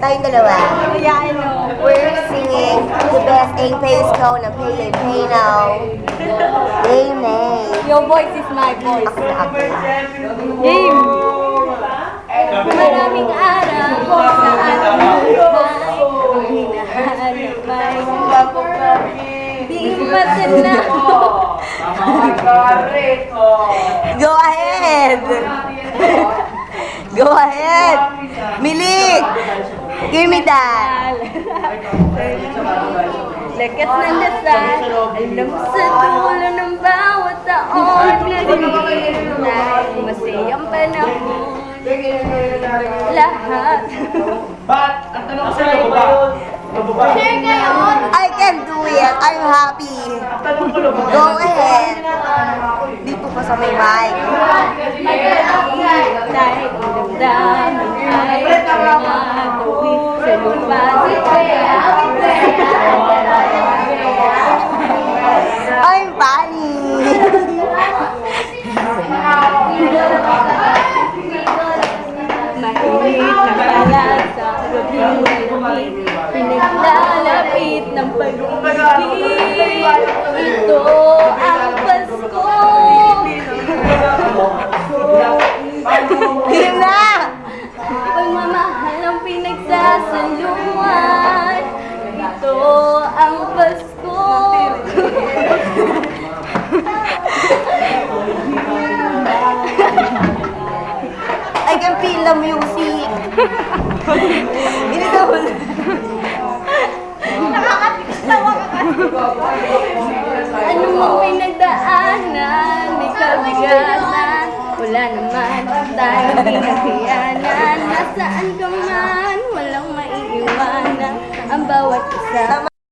tayong dalawa. Yeah, I know. We're singing the best Ang Pays Ko na Pay and Pay Now. Amen. Your voice is my voice. Ako na ako. Game! Maraming araw po sa ating buhay. Kung hinahanap ay di matanaw. Go ahead! Go ahead! Milik! Give me that! Lakas ng dasal, alam mo sa dulo ng bawat taon naghihintay, masayang panahon, lahat. But, ang tanong ko sa'yo ba? Share ngayon! I can do it! I'm happy! Go ahead! Dito pa sa may mic. Dahil ang damdamin ay tumatawi sa lupa. I'm funny! Mainit na pala sa gabi, pinaglalapit ng pag-ibig. Ito ang Pasko. Game na! Pagmamahal ang pinagsasaluhan. Ito ang Pasko. I can feel the music! Ganito mo. Ano mang pinagdaanan, may kabigatan. Wala naman tayong pinaghiyanan. Nasaan ka man, walang maiiwanan.